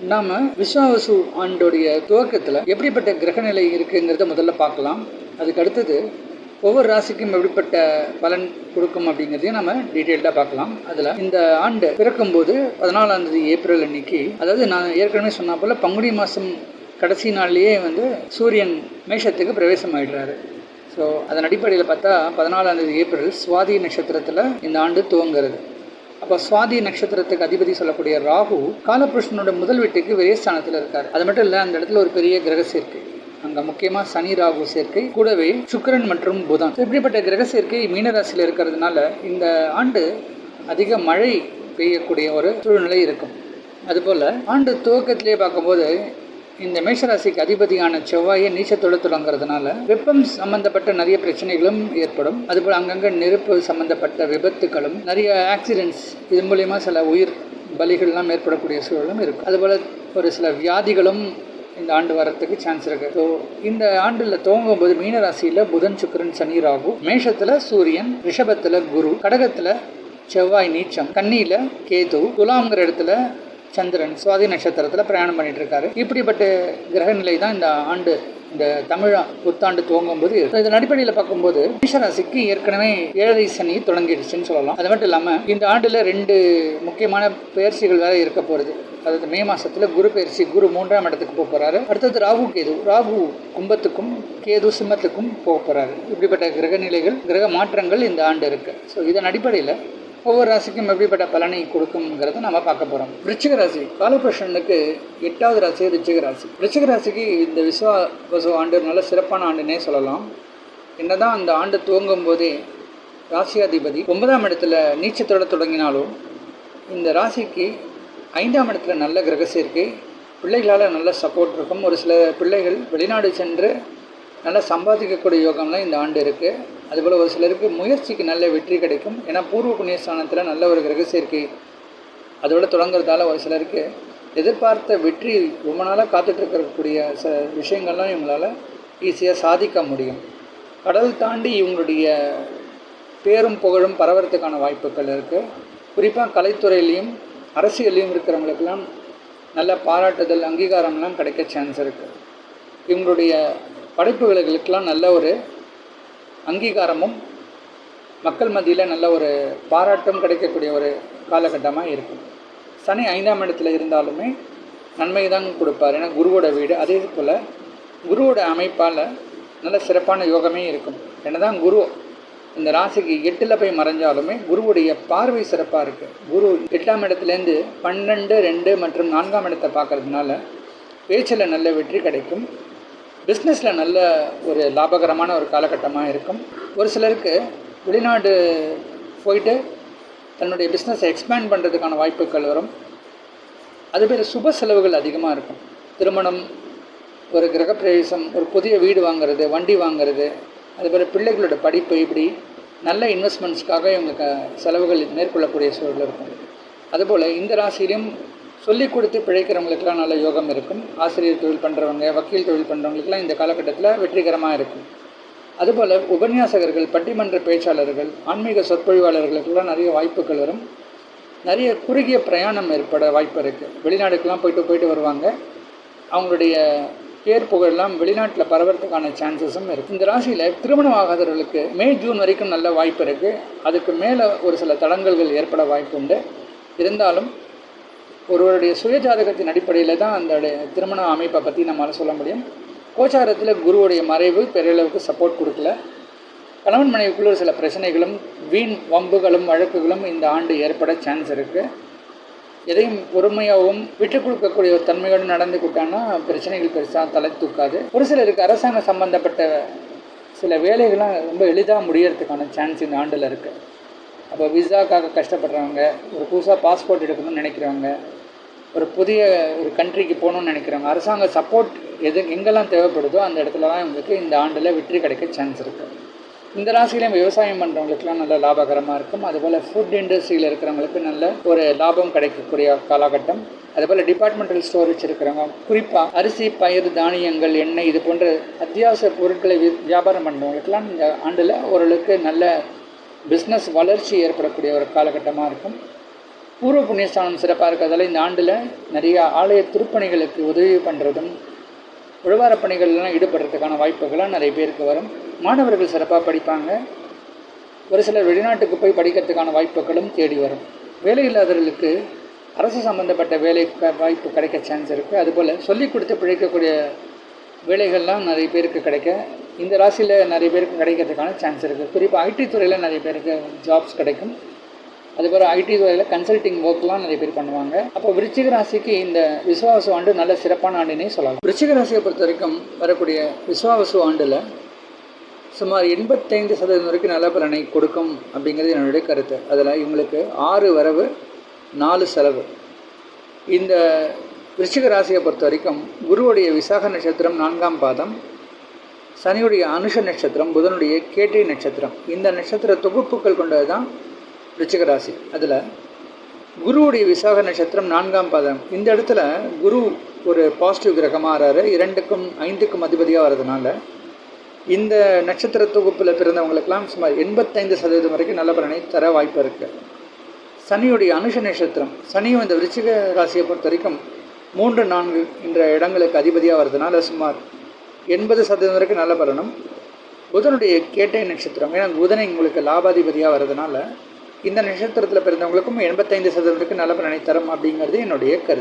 நாம விஸ்வாவசு ஆண்டோடைய துவக்கத்தில் எப்படிப்பட்ட கிரகநிலை இருக்குங்கிறத முதல்ல பார்க்கலாம். அதுக்கு அடுத்தது ஒவ்வொரு ராசிக்கும் எப்படிப்பட்ட பலன் கொடுக்கும் அப்படிங்கிறதையும் நம்ம டீட்டெயில்டாக பார்க்கலாம். அதில் இந்த ஆண்டு பிறக்கும்போது 14ஆம் தேதி ஏப்ரல் அன்னைக்கு, அதாவது நான் ஏற்கனவே சொன்ன போல பங்குனி மாதம் கடைசி நாள்லேயே சூரியன் மேஷத்துக்கு பிரவேசம் ஆகிடுறாரு. ஸோ அதன் அடிப்படையில் பார்த்தா 14ஆம் தேதி ஏப்ரல் சுவாதி நட்சத்திரத்தில் இந்த ஆண்டு துவங்கிறது. அப்போ சுவாதி நட்சத்திரத்துக்கு அதிபதி சொல்லக்கூடிய ராகு காலபுருஷனோட முதல் வீட்டுக்கு விரயஸ்தானத்தில் இருக்கார். அது மட்டும் இல்லை, அந்த இடத்துல ஒரு பெரிய கிரக சேர்க்கை, அங்கே முக்கியமாக சனி ராகு சேர்க்கை, கூடவே சுக்கிரன் மற்றும் புதன். இப்படிப்பட்ட கிரக சேர்க்கை மீனராசியில் இருக்கிறதுனால இந்த ஆண்டு அதிக மழை பெய்யக்கூடிய ஒரு சூழ்நிலை இருக்கும். அதுபோல் ஆண்டு துவக்கத்திலே பார்க்கும்போது இந்த மேஷராசிக்கு அதிபதியான செவ்வாயை நீச்சத்தோடு தொடங்குறதுனால வெப்பம் சம்பந்தப்பட்ட நிறைய பிரச்சனைகளும் ஏற்படும். அதுபோல் அங்கங்கே நெருப்பு சம்பந்தப்பட்ட விபத்துகளும் நிறைய ஆக்சிடென்ட்ஸ், இது மூலயமா சில உயிர் பலிகள்லாம் ஏற்படக்கூடிய சூழலும் இருக்கும். அதுபோல் ஒரு சில வியாதிகளும் இந்த ஆண்டு வரத்துக்கு சான்ஸ் இருக்குது. ஸோ இந்த ஆண்டில் துவங்கும் போது மீனராசியில் புதன் சுக்கிரன் சனி ராகு, மேஷத்தில் சூரியன், ரிஷபத்தில் குரு, கடகத்தில் செவ்வாய் நீச்சம், கன்னியில் கேது, துலாம்ங்கிற இடத்துல சந்திரன் சுவாதி நட்சத்திரத்தில் பிரயாணம் பண்ணிட்டு இருக்காரு. இப்படிப்பட்ட கிரக நிலை தான் இந்த ஆண்டு, இந்த தமிழ் புத்தாண்டு துவங்கும் போது. இதன் அடிப்படையில் பார்க்கும்போது மேஷராசிக்கு ஏற்கனவே 7 சனி தொடங்கிடுச்சுன்னு சொல்லலாம். அது மட்டும் இல்லாமல் இந்த ஆண்டில் 2 முக்கியமான பயிற்சிகள் வேற இருக்க போகிறது. அதாவது மே மாதத்தில் குரு பயிற்சி, குரு 3ஆம் இடத்துக்கு போக போகிறாரு. அடுத்தது ராகு கேது, ராகு கும்பத்துக்கும் கேது சிம்மத்துக்கும் போக போகிறாரு. இப்படிப்பட்ட கிரக நிலைகள், கிரக மாற்றங்கள் இந்த ஆண்டு இருக்குது. ஸோ இதன் அடிப்படையில் ஒவ்வொரு ராசிக்கும் எப்படிப்பட்ட பலனை கொடுக்குங்கிறத நம்ம பார்க்க போகிறோம். விருச்சிக ராசி காலபுருஷனுக்கு 8வது ராசி விருச்சிக ராசி. விருச்சிக ராசிக்கு இந்த விஸ்வாவசு ஆண்டு நல்ல சிறப்பான ஆண்டுன்னே சொல்லலாம். என்னதான் அந்த ஆண்டு துவங்கும் போதே ராசியாதிபதி 9ஆம் இடத்துல நீச்சத்தோட தொடங்கினாலும் இந்த ராசிக்கு 5ஆம் இடத்துல நல்ல கிரக சேர்க்கை, பிள்ளைகளால் நல்ல சப்போர்ட் இருக்கும். ஒரு சில பிள்ளைகள் வெளிநாடு சென்று நல்லா சம்பாதிக்கக்கூடிய யோகம்லாம் இந்த ஆண்டு இருக்குது. அதுபோல் ஒரு சிலருக்கு முயற்சிக்கு நல்ல வெற்றி கிடைக்கும். ஏன்னா பூர்வ புண்ணியஸ்தானத்தில் நல்ல ஒரு கிரக சேர்க்கை அதோட தொடங்குறதால ஒரு சிலருக்கு எதிர்பார்த்த வெற்றி ரொம்ப நாளாக காத்துட்ருக்கக்கூடிய விஷயங்கள்லாம் இவங்களால் ஈஸியாக சாதிக்க முடியும். கடல் தாண்டி இவங்களுடைய பேரும் புகழும் பரவறதுக்கான வாய்ப்புகள் இருக்குது. குறிப்பாக கலைத்துறையிலையும் அரசியலையும் இருக்கிறவங்களுக்கெல்லாம் நல்ல பாராட்டுதல், அங்கீகாரம்லாம் கிடைக்க சான்ஸ் இருக்குது. இவங்களுடைய படைப்புகளுக்கெல்லாம் நல்ல ஒரு அங்கீகாரமும் மக்கள் மத்தியில் நல்ல ஒரு பாராட்டும் கிடைக்கக்கூடிய ஒரு காலகட்டமாக இருக்கும். சனி 5ஆம் இடத்துல இருந்தாலுமே நன்மை தான் கொடுப்பார். ஏன்னா குருவோட வீடு. அதே போல் குருவோட அமைப்பால் நல்ல சிறப்பான யோகமே இருக்கும். என்னதான் குரு இந்த ராசிக்கு 8ல் போய் மறைஞ்சாலுமே குருவுடைய பார்வை சிறப்பாக இருக்குது. குரு 8ஆம் இடத்துலேருந்து 12, 2 மற்றும் 4ஆம் இடத்தை பார்க்கறதுனால பேச்சில் நல்ல வெற்றி கிடைக்கும். பிஸ்னஸில் நல்ல ஒரு லாபகரமான ஒரு காலகட்டமாக இருக்கும். ஒரு சிலருக்கு வெளிநாடு போயிட்டு தன்னுடைய பிஸ்னஸை எக்ஸ்பேண்ட் பண்ணுறதுக்கான வாய்ப்புகள் வரும். அதுபோல் சுப செலவுகள் அதிகமாக இருக்கும். திருமணம், ஒரு கிரகப்பிரவேசம், ஒரு புதிய வீடு வாங்கிறது, வண்டி வாங்கிறது, அதுபோல் பிள்ளைகளோட படிப்பு, இப்படி நல்ல இன்வெஸ்ட்மெண்ட்ஸ்க்காக இவங்களுக்கு செலவுகள் மேற்கொள்ளக்கூடிய சூழல் இருக்கும். அதுபோல் இந்த ராசியிலையும் சொல்லிக் கொடுத்து பிழைக்கிறவங்களுக்கெல்லாம் நல்ல யோகம் இருக்கும். ஆசிரியர் தொழில் பண்ணுறவங்க, வக்கீல் தொழில் பண்ணுறவங்களுக்கெல்லாம் இந்த காலகட்டத்தில் வெற்றிகரமாக இருக்கும். அதுபோல் உபன்யாசகர்கள், பட்டிமன்ற பேச்சாளர்கள், ஆன்மீக சொற்பொழிவாளர்களுக்கெல்லாம் நிறைய வாய்ப்புகள் வரும். நிறைய குறுகிய பிரயாணம் ஏற்பட வாய்ப்பு இருக்குது. வெளிநாடுக்கெல்லாம் போயிட்டு வருவாங்க. அவங்களுடைய பேர் புகழெல்லாம் வெளிநாட்டில் பரவறதுக்கான சான்சஸும் இருக்குது. இந்த ராசியில் திருமணம் ஆகாதவர்களுக்கு மே ஜூன் வரைக்கும் நல்ல வாய்ப்பு இருக்குது. அதுக்கு மேலே ஒரு சில தடங்கல்கள் ஏற்பட வாய்ப்பு உண்டு. இருந்தாலும் ஒருவருடைய சுயஜாதகத்தின் அடிப்படையில் தான் அந்த திருமண அமைப்பை பற்றி நம்மளால் சொல்ல முடியும். கோச்சாரத்தில் குருவுடைய மறைவு பெரிய அளவுக்கு சப்போர்ட் கொடுக்கல. கணவன் மனைவிக்குள்ள சில பிரச்சனைகளும் வீண் வம்புகளும் வழக்குகளும் இந்த ஆண்டு ஏற்பட சான்ஸ் இருக்குது. எதையும் பொறுமையாகவும் விட்டு கொடுக்கக்கூடிய ஒரு தன்மையோடு நடந்துக்கிட்டான்னா பிரச்சனைகள் பெருசாக தலை தூக்காது. ஒரு சிலருக்கு அரசாங்க சம்பந்தப்பட்ட சில வேலைகள்லாம் ரொம்ப எளிதாக முடியறதுக்கான சான்ஸ் இந்த ஆண்டில் இருக்குது. அப்போ விசாக்காக கஷ்டப்படுறவங்க, ஒரு புதுசாக பாஸ்போர்ட் எடுக்கணும்னு நினைக்கிறவங்க, ஒரு புதிய ஒரு கண்ட்ரிக்கு போகணுன்னு நினைக்கிறவங்க, அரசாங்க சப்போர்ட் எங்கெல்லாம் தேவைப்படுதோ அந்த இடத்துலலாம் இவங்களுக்கு இந்த ஆண்டில் வெற்றி கிடைக்க சான்ஸ் இருக்குது. இந்த ராசியிலையும் விவசாயம் பண்ணுறவங்களுக்குலாம் நல்ல லாபகரமாக இருக்கும். அதுபோல் ஃபுட் இண்டஸ்ட்ரியில் இருக்கிறவங்களுக்கு நல்ல ஒரு லாபம் கிடைக்கக்கூடிய காலகட்டம். அதுபோல் டிபார்ட்மெண்டல் ஸ்டோர் வச்சுருக்கிறவங்க, குறிப்பாக அரிசி, பயிர், தானியங்கள், எண்ணெய், இது போன்ற அத்தியாவசிய பொருட்களை வியாபாரம் பண்ணுறவங்களுக்கெல்லாம் இந்த ஆண்டில் ஓரளவுக்கு நல்ல பிஸ்னஸ் வளர்ச்சி ஏற்படக்கூடிய ஒரு காலகட்டமாக இருக்கும். பூர்வ புண்ணியஸ்தானம் சிறப்பாக இருக்கிறதால இந்த ஆண்டில் நிறைய ஆலய திருப்பணிகளுக்கு உதவி பண்ணுறதும் உழவார பணிகள்லாம் ஈடுபடுறதுக்கான வாய்ப்புகள்லாம் நிறைய பேருக்கு வரும். மாணவர்கள் சிறப்பாக படிப்பாங்க. ஒரு சிலர் வெளிநாட்டுக்கு போய் படிக்கிறதுக்கான வாய்ப்புகளும் தேடி வரும். வேலை இல்லாதவர்களுக்கு அரசு சம்மந்தப்பட்ட வேலை வாய்ப்பு கிடைக்க சான்ஸ் இருக்குது. அதுபோல் சொல்லிக் கொடுத்து பிழைக்கக்கூடிய வேலைகள்லாம் நிறைய பேருக்கு கிடைக்க இந்த ராசியில் நிறைய பேருக்கு கிடைக்கிறதுக்கான சான்ஸ் இருக்குது. குறிப்பாக ஐடி துறையில் நிறைய பேருக்கு ஜாப்ஸ் கிடைக்கும். அதுபோல் ஐடி துறையில் கன்சல்டிங் ஒர்க்லாம் நிறைய பேர் பண்ணுவாங்க. அப்போ விருச்சிக ராசிக்கு இந்த விஸ்வாவசு ஆண்டு நல்ல சிறப்பான ஆண்டுன்னே சொல்லலாம். விருச்சிக ராசியை பொறுத்த வரைக்கும் வரக்கூடிய விஸ்வாவசு ஆண்டில் சுமார் 85% வரைக்கும் நல்ல பலனை கொடுக்கும் அப்படிங்கிறது என்னுடைய கருத்து. அதில் இவங்களுக்கு 6 வரவு 4 செலவு. இந்த விருச்சிக ராசியை பொறுத்த வரைக்கும் குருவுடைய விசாக நட்சத்திரம் 4ஆம் பாதம், சனியுடைய அனுஷ நட்சத்திரம், புதனுடைய கேட்டை நட்சத்திரம், இந்த நட்சத்திர தொகுப்புகள் கொண்டது தான் விருச்சிக ராசி. அதில் குருவுடைய விசாக நட்சத்திரம் 4ஆம் பாதம், இந்த இடத்துல குரு ஒரு பாசிட்டிவ் கிரகமாக ஆறாரு, 2க்கும் 5க்கும் அதிபதியாக வர்றதுனால இந்த நட்சத்திர தொகுப்பில் பிறந்தவங்களுக்கெல்லாம் சுமார் 85% வரைக்கும் நல்ல பலனை தர வாய்ப்பு இருக்குது. சனியுடைய அனுஷ நட்சத்திரம், சனியும் இந்த விருச்சிக ராசியை பொறுத்த வரைக்கும் 3, 4 என்ற இடங்களுக்கு அதிபதியாக வர்றதுனால சுமார் 80% வரைக்கும் நல்ல பலனும். புதனுடைய கேட்டை நட்சத்திரம், ஏன்னா புதனை உங்களுக்கு லாபாதிபதியாக வர்றதுனால இந்த நட்சத்திரத்தில் பிறந்தவங்களுக்கும் 85% வரைக்கும் நல்ல பலனை தரும் அப்படிங்கிறது என்னுடைய கருத்து.